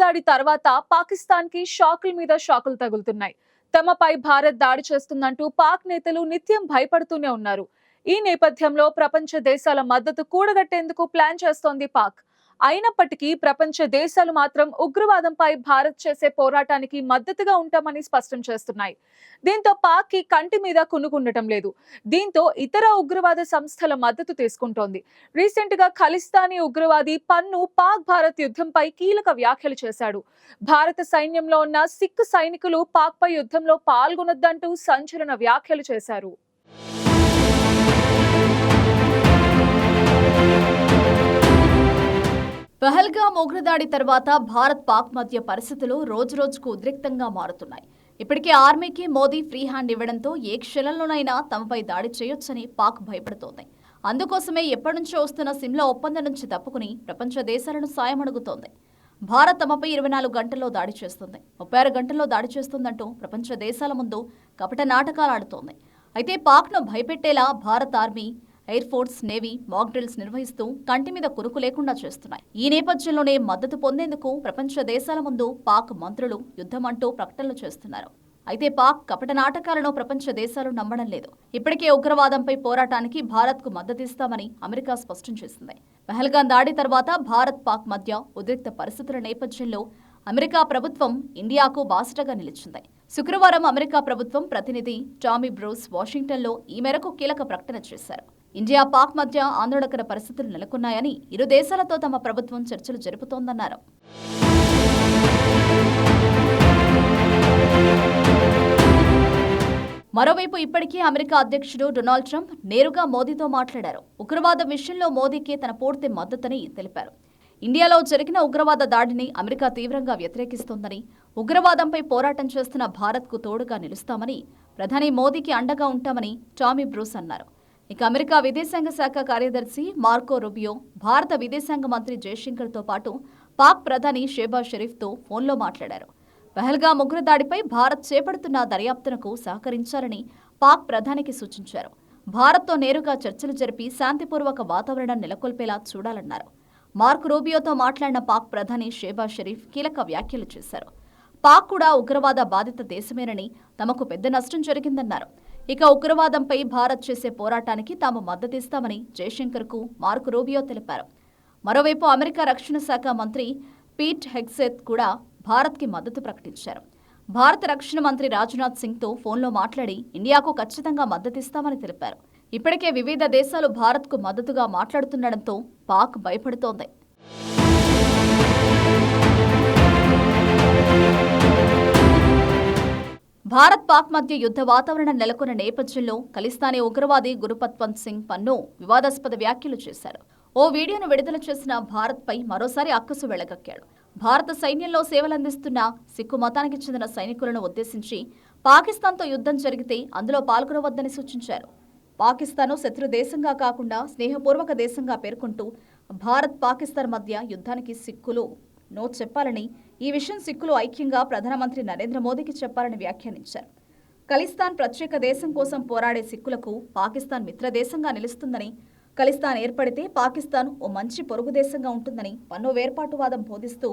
ఉగ్రదాడి తర్వాత పాకిస్తాన్ కి షాకుల మీద షాకులు తగులుతున్నాయి. తమపై భారత్ దాడి చేస్తుందంటూ పాక్ నేతలు నిత్యం భయపడుతూనే ఉన్నారు. ఈ నేపథ్యంలో ప్రపంచ దేశాల మద్దతు కూడగట్టేందుకు ప్లాన్ చేస్తోంది పాక్. అయినప్పటికీ ప్రపంచ దేశాలు మాత్రం ఉగ్రవాదంపై భారత్ చేసే పోరాటానికి మద్దతుగా ఉంటామని స్పష్టం చేస్తున్నాయి. దీంతో పాక్ కి కంటి మీద కునుకుండటం లేదు. దీంతో ఇతర ఉగ్రవాద సంస్థల మద్దతు తీసుకుంటోంది. రీసెంట్ గా ఖలిస్తానీ ఉగ్రవాది పన్ను పాక్ భారత్ యుద్ధంపై కీలక వ్యాఖ్యలు చేశాడు. భారత సైన్యంలో ఉన్న సిక్ సైనికులు పాక్ పై యుద్ధంలో పాల్గొనొద్దంటూ సంచలన వ్యాఖ్యలు చేశారు. పహల్గామ్ ఉగ్రదాడి తర్వాత భారత్ పాక్ మధ్య పరిస్థితులు రోజురోజుకు ఉద్రిక్తంగా మారుతున్నాయి. ఇప్పటికే ఆర్మీకి మోదీ ఫ్రీ హ్యాండ్ ఇవ్వడంతో ఏ క్షణంలోనైనా తమపై దాడి చేయొచ్చని పాక్ భయపడుతోంది. అందుకోసమే ఎప్పటినుంచో వస్తున్న సిమ్లా ఒప్పందం నుంచి తప్పుకుని ప్రపంచ దేశాలను సాయం అడుగుతోంది. భారత్ తమపై 24 గంటల్లో దాడి చేస్తుంది, 36 గంటల్లో దాడి చేస్తుందంటూ ప్రపంచ దేశాల ముందు కపట నాటకాలు ఆడుతోంది. అయితే పాక్ను భయపెట్టేలా భారత ఆర్మీ, ఎయిర్ ఫోర్స్, నేవీ మాక్ డ్రిల్స్ నిర్వహిస్తూ కంటి మీద కురుకు లేకుండా చేస్తున్నాయి. ఈ నేపథ్యంలోనే మద్దతు పొందేందుకు ప్రపంచ దేశాల ముందు పాక్ మంత్రులు యుద్ధం అంటూ ప్రకటనలు చేస్తున్నారు. అయితే పాక్ కపట నాటకాలను ప్రపంచ దేశాలు నమ్మడం లేదు. ఇప్పటికే ఉగ్రవాదంపై పోరాటానికి భారత్కు మద్దతిస్తామని అమెరికా స్పష్టం చేసింది. పహల్గామ్ దాడి తర్వాత భారత్ పాక్ మధ్య ఉద్రిక్త పరిస్థితుల నేపథ్యంలో అమెరికా ప్రభుత్వం ఇండియాకు బాసటగా నిలిచింది. శుక్రవారం అమెరికా ప్రభుత్వం ప్రతినిధి టామీ బ్రూస్ వాషింగ్టన్లో ఈ మేరకు కీలక ప్రకటన చేశారు. ఇండియా పాక్ మధ్య ఆందోళనకర పరిస్థితులు నెలకొన్నాయని, ఇరు దేశాలతో తమ ప్రభుత్వం చర్చలు జరుపుతోందన్నారు. మరోవైపు ఇప్పటికే అమెరికా అధ్యక్షుడు డొనాల్డ్ ట్రంప్ నేరుగా మోదీతో మాట్లాడారు. ఉగ్రవాదం విషయంలో మోదీకి తన పూర్తి మద్దతుని తెలిపారు. ఇండియాలో జరిగిన ఉగ్రవాద దాడిని అమెరికా తీవ్రంగా వ్యతిరేకిస్తోందని, ఉగ్రవాదంపై పోరాటం చేస్తున్న భారత్కు తోడుగా నిలుస్తామని, ప్రధాని మోదీకి అండగా ఉంటామని టామీ బ్రూస్ అన్నారు. ఇక అమెరికా విదేశాంగ శాఖ కార్యదర్శి మార్కో రూబియో, భారత విదేశాంగ మంత్రి జయశంకర్తో పాటు పాక్ ప్రధాని షెహబాజ్ షరీఫ్తో ఫోన్లో మాట్లాడారు. పహల్గామ్ ఉగ్రదాడిపై భారత్ చేపడుతున్న దర్యాప్తునకు సహకరించాలని పాక్ ప్రధానికి సూచించారు. భారత్తో నేరుగా చర్చలు జరిపి శాంతిపూర్వక వాతావరణం నెలకొల్పేలా చూడాలన్నారు. మార్క్ రూబియోతో మాట్లాడిన పాక్ ప్రధాని షెహబాజ్ షరీఫ్ కీలక వ్యాఖ్యలు చేశారు. పాక్ కూడా ఉగ్రవాద బాధిత దేశమేనని, తమకు పెద్ద నష్టం జరిగిందన్నారు. ఇక ఉగ్రవాదంపై భారత్ చేసే పోరాటానికి తాము మద్దతిస్తామని జయశంకర్కు మార్క్ రూబియో తెలిపారు. మరోవైపు అమెరికా రక్షణ శాఖ మంత్రి పీట్ హెగ్సెత్ కూడా భారత్కి మద్దతు ప్రకటించారు. భారత రక్షణ మంత్రి రాజ్నాథ్ సింగ్తో ఫోన్లో మాట్లాడి ఇండియాకు ఖచ్చితంగా మద్దతిస్తామని తెలిపారు. ఇప్పటికే వివిధ దేశాలు భారత్కు మద్దతుగా మాట్లాడుతుండటంతో పాక్ భయపడుతోంది. భారత్ పాక్ మధ్య యుద్ధ వాతావరణం నెలకొన్న నేపథ్యంలో ఖలిస్తానీ ఉగ్రవాది గురుపత్వంత్ సింగ్ పన్ను వివాదాస్పద వ్యాఖ్యలు చేశారు. ఓ వీడియోను విడుదల చేసిన భారత్పై మరోసారి అక్కసు వెళ్లగక్కాడు. భారత సైన్యంలో సేవలందిస్తున్న సిక్కు మతానికి చెందిన సైనికులను ఉద్దేశించి పాకిస్తాన్తో యుద్ధం జరిగితే అందులో పాల్గొనవద్దని సూచించారు. పాకిస్తాను శత్రు దేశంగా కాకుండా స్నేహపూర్వక దేశంగా పేర్కొంటూ భారత్ పాకిస్తాన్ మధ్య యుద్ధానికి సిక్కులు నో చెప్పాలని, ఈ విషయం సిక్కులు ఐక్యంగా ప్రధానమంత్రి నరేంద్ర మోదీకి చెప్పాలని వ్యాఖ్యానించారు. ఖలిస్తాన్ ప్రత్యేక దేశం కోసం పోరాడే సిక్కులకు పాకిస్తాన్ మిత్రదేశంగా నిలుస్తుందని, ఖలిస్తాన్ ఏర్పడితే పాకిస్తాన్ ఓ మంచి పొరుగు దేశంగా ఉంటుందని పన్ను వేర్పాటువాదం బోధిస్తూ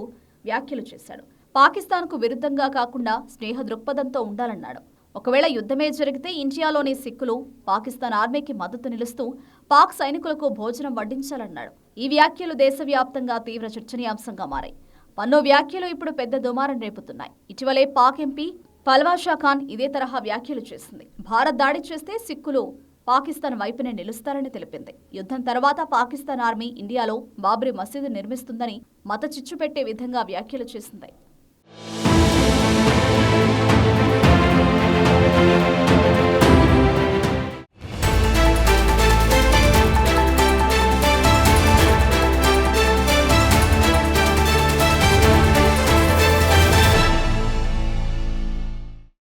వ్యాఖ్యలు చేశాడు. పాకిస్తాన్కు విరుద్ధంగా కాకుండా స్నేహ దృక్పథంతో ఉండాలన్నాడు. ఒకవేళ యుద్ధమే జరిగితే ఇండియాలోని సిక్కులు పాకిస్తాన్ ఆర్మీకి మద్దతు నిలుస్తూ పాక్ సైనికులకు భోజనం వడ్డించాలన్నాడు. ఈ వ్యాఖ్యలు దేశవ్యాప్తంగా తీవ్ర చర్చనీయాంశంగా మారాయి. పన్ను వ్యాఖ్యలు ఇప్పుడు పెద్ద దుమారం రేపుతున్నాయి. ఇటీవలే పాక్ ఎంపీ పల్వాషా ఖాన్ ఇదే తరహా వ్యాఖ్యలు చేసింది. భారత్ దాడి చేస్తే సిక్కులు పాకిస్తాన్ వైపునే నిలుస్తారని తెలిపింది. యుద్ధం తర్వాత పాకిస్తాన్ ఆర్మీ ఇండియాలో బాబ్రీ మసీదు నిర్మిస్తుందని మత చిచ్చు పెట్టే విధంగా వ్యాఖ్యలు చేసింది.